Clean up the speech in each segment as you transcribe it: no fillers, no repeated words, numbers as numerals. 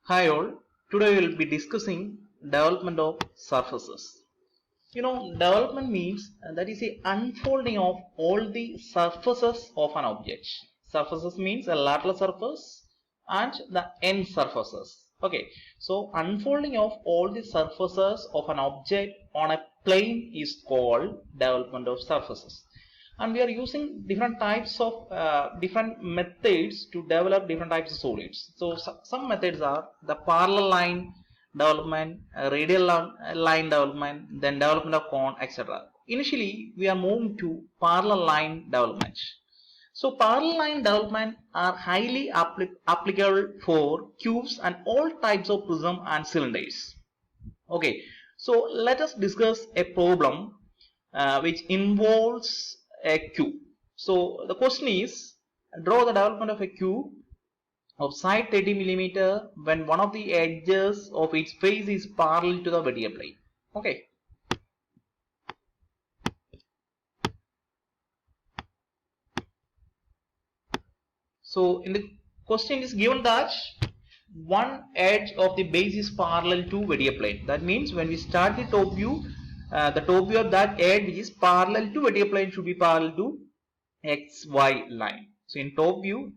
Hi all, today we will be discussing development of surfaces. Development means that is the unfolding of all the surfaces of an object. Surfaces means a lateral surface and the end surfaces. Okay, so unfolding of all the surfaces of an object on a plane is called development of surfaces. And we are using different types of different methods to develop different types of solids. So some methods are the parallel line development, radial line development, then development of cone, etc. Initially, we are moving to parallel line development. So parallel line development are highly applicable for cubes and all types of prism and cylinders. Okay, so let us discuss a problem which involves a cube. So the question is, draw the development of a cube of side 30 millimeter when one of the edges of its face is parallel to the vertical plane. Okay. So in the question is given that one edge of the base is parallel to vertical plane. That means when we start the top view of that edge which is parallel to vertical plane should be parallel to XY line. So in top view,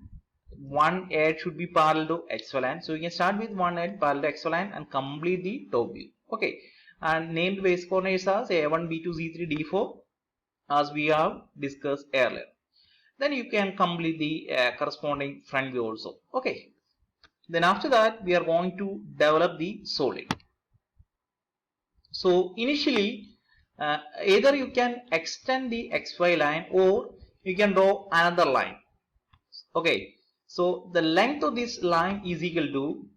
one edge should be parallel to XY line. So you can start with one edge parallel to XY line and complete the top view. Okay. And named base coordinates as A1, B2, Z3, D4 as we have discussed earlier. Then you can complete the corresponding front view also. Okay. Then after that we are going to develop the solid. So initially either you can extend the XY line or you can draw another line. Okay, so the length of this line is equal to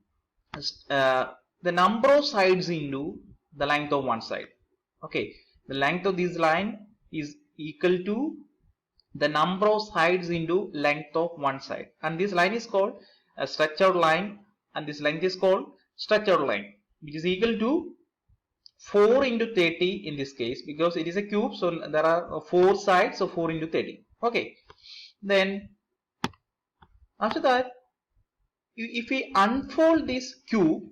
the number of sides into the length of one side. Okay, the length of this line is equal to the number of sides into length of one side, and this line is called a stretch out line, and this length is called stretch out line, which is equal to 4 into 30 in this case, because it is a cube, so there are 4 sides, so 4 into 30. Okay, then after that, if we unfold this cube,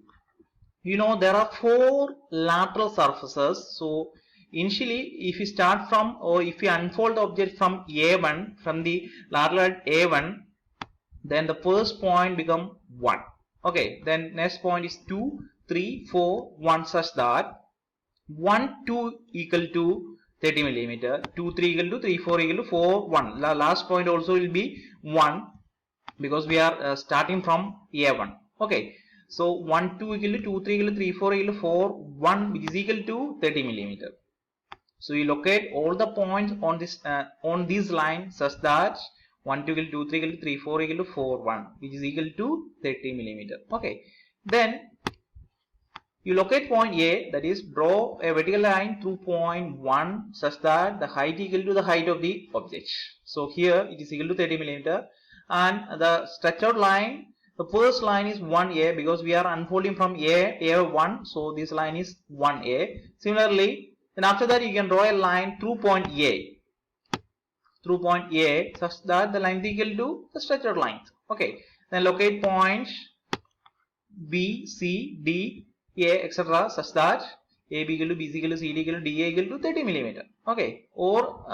there are 4 lateral surfaces. So initially, if we start from, or if we unfold the object from A1, from the lateral at A1, then the first point become 1. Okay, then next point is 2, 3, 4, 1, such that 1, 2 equal to 30 millimeter, 2, 3 equal to 3, 4 equal to 4, 1. The last point also will be 1, because we are starting from A1. Okay, so 1, 2 equal to 2, 3 equal to 3, 4 equal to 4, 1, which is equal to 30 millimeter. So you locate all the points on this line such that 1, 2 equal to 2, 3 equal to 3, 4 equal to 4, 1, which is equal to 30 millimeter. Okay, then you locate point A, that is draw a vertical line through point 1 such that the height equal to the height of the object. So here it is equal to 30 millimeter, and the stretch out line, the first line is 1A, because we are unfolding from A1, so this line is 1A. Similarly, then after that you can draw a line through point A, such that the length equal to the stretch out length. Okay, then locate points B, C, D, A, etc. such that AB equal to BC equal to CD equal to DA equal to 30 millimeter. Okay, or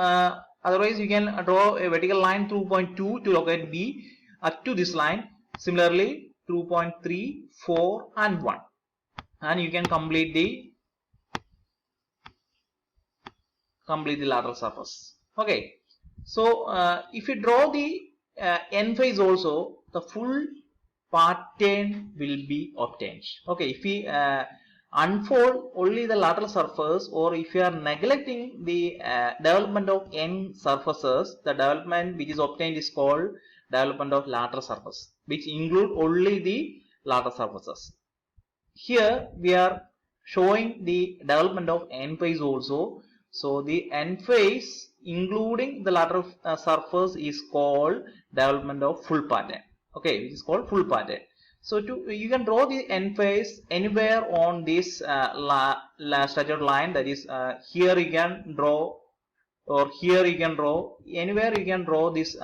otherwise you can draw a vertical line through point 2 to locate B up to this line. Similarly, through point 3, 4 and 1, and you can complete the lateral surface. Okay, so if you draw the end face also, the full pattern will be obtained. Okay, if we unfold only the lateral surface, or if you are neglecting the development of end surfaces, the development which is obtained is called development of lateral surface, which include only the lateral surfaces. Here we are showing the development of end face also. So the end face including the lateral surface is called development of full pattern. Okay, which is called full pattern. So you can draw the end face anywhere on this stretched line, that is here you can draw, or here you can draw, anywhere you can draw this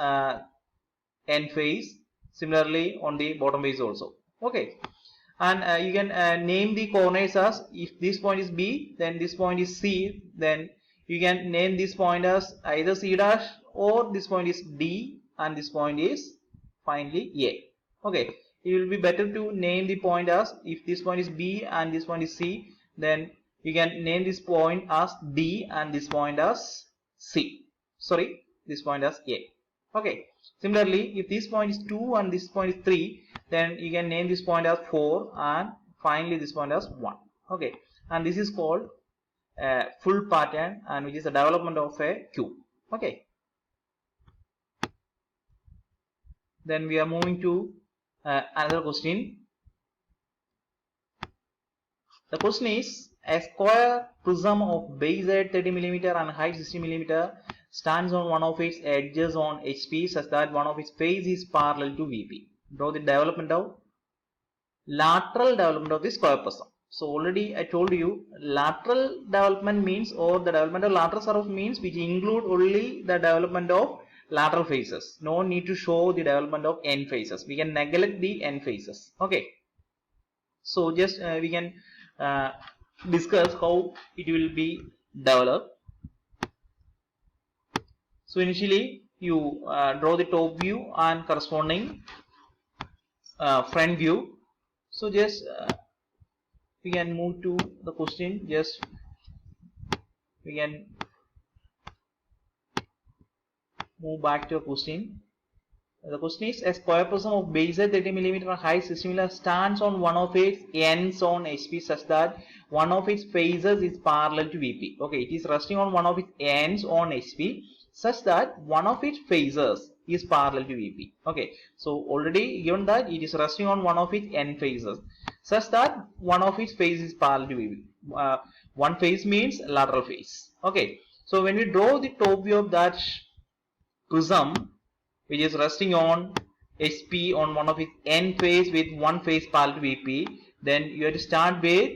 end face. Similarly on the bottom face also. Okay, and you can name the corners as, if this point is B, then this point is C, then you can name this point as either C dash, or this point is D and this point is finally A. Okay, it will be better to name the point as, if this point is B and this point is C, then you can name this point as D and this point as C. Sorry, this point as A. Okay, similarly, if this point is 2 and this point is 3, then you can name this point as 4 and finally this point as 1. Okay, and this is called a full pattern, and which is the development of a cube. Okay, then we are moving to another question. The question is, a square prism of base height 30 mm and height 60 mm stands on one of its edges on HP such that one of its face is parallel to VP. Draw the lateral development of the square prism. So already I told you, lateral development means, or the development of lateral surface means, which include only the development of lateral faces. No need to show the development of end faces. We can neglect the end faces. Okay. So just we can discuss how it will be developed. So initially you draw the top view and corresponding front view. So just we can move to the question. Just we can move back to a question. The question is, a square prism of base height 30 mm and height 60 mm stands on one of its ends on HP such that one of its faces is parallel to VP. Okay, it is resting on one of its ends on HP such that one of its faces is parallel to VP. Okay, so already given that it is resting on one of its end faces such that one of its faces is parallel to VP. One face means lateral face. Okay, so when we draw the top view of that prism, which is resting on HP on one of its end face with one face parallel to VP, then you have to start with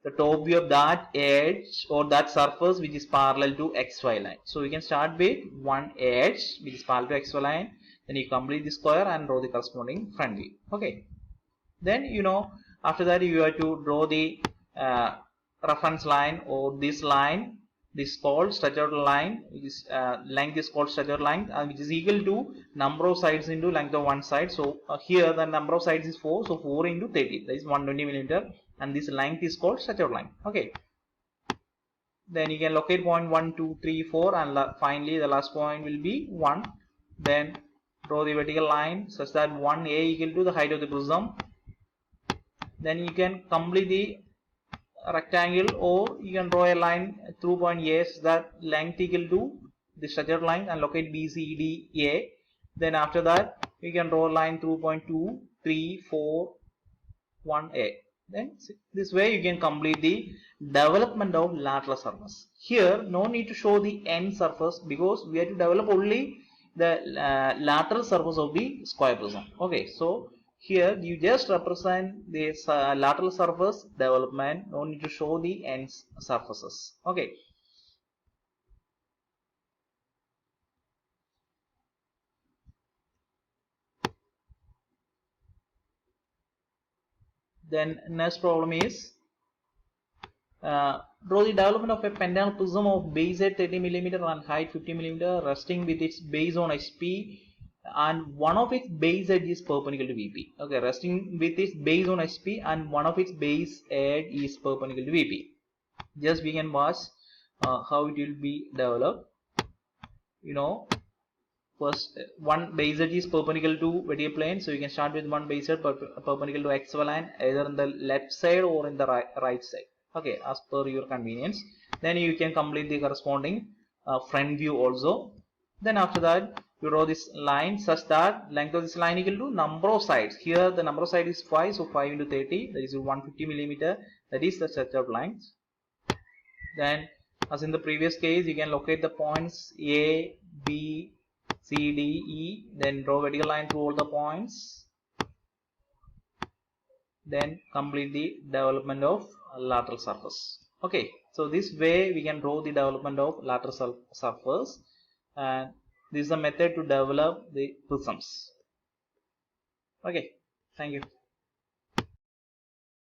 the top view of that edge or that surface which is parallel to XY line. So you can start with one edge which is parallel to XY line, then you complete the square and draw the corresponding front view. Okay, then after that you have to draw the reference line, or this line. This is called stretched line, which is length is called stretched line, which is equal to number of sides into length of one side. So here the number of sides is 4, so 4 into 30, that is 120 mm, and this length is called stretched line. Okay, then you can locate point 1, 2, 3, 4, and finally the last point will be 1. Then draw the vertical line such that 1A equal to the height of the prism. Then you can complete the rectangle, or you can draw a line through point A so that length equal to the stretched line, and locate BCD A. Then after that you can draw a line through point 2, 3, 4, 1A. Then this way you can complete the development of lateral surface. Here no need to show the end surface because we have to develop only the lateral surface of the square prism. Okay, so here you just represent this lateral surface development, no need to show the end surfaces. Okay, then next problem is draw the development of a pentagonal prism of base height 30 mm and height 50 mm resting with its base on HP, and one of its base edge is perpendicular to VP. Okay, resting with its base on HP and one of its base edge is perpendicular to VP. Just we can watch how it will be developed. First one base edge is perpendicular to vertical plane, so you can start with one base edge perpendicular to XY line, either in the left side or in the right side. Okay, as per your convenience. Then you can complete the corresponding front view also. Then after that you draw this line such that length of this line equal to number of sides. Here the number of sides is 5, so 5 into 30, that is 150 mm, that is the stretched lines. Then as in the previous case, you can locate the points A, B, C, D, E, then draw vertical line through all the points, then complete the development of lateral surface. Okay, so this way we can draw the development of lateral surface, and this is a method to develop the prisms. Okay, thank you.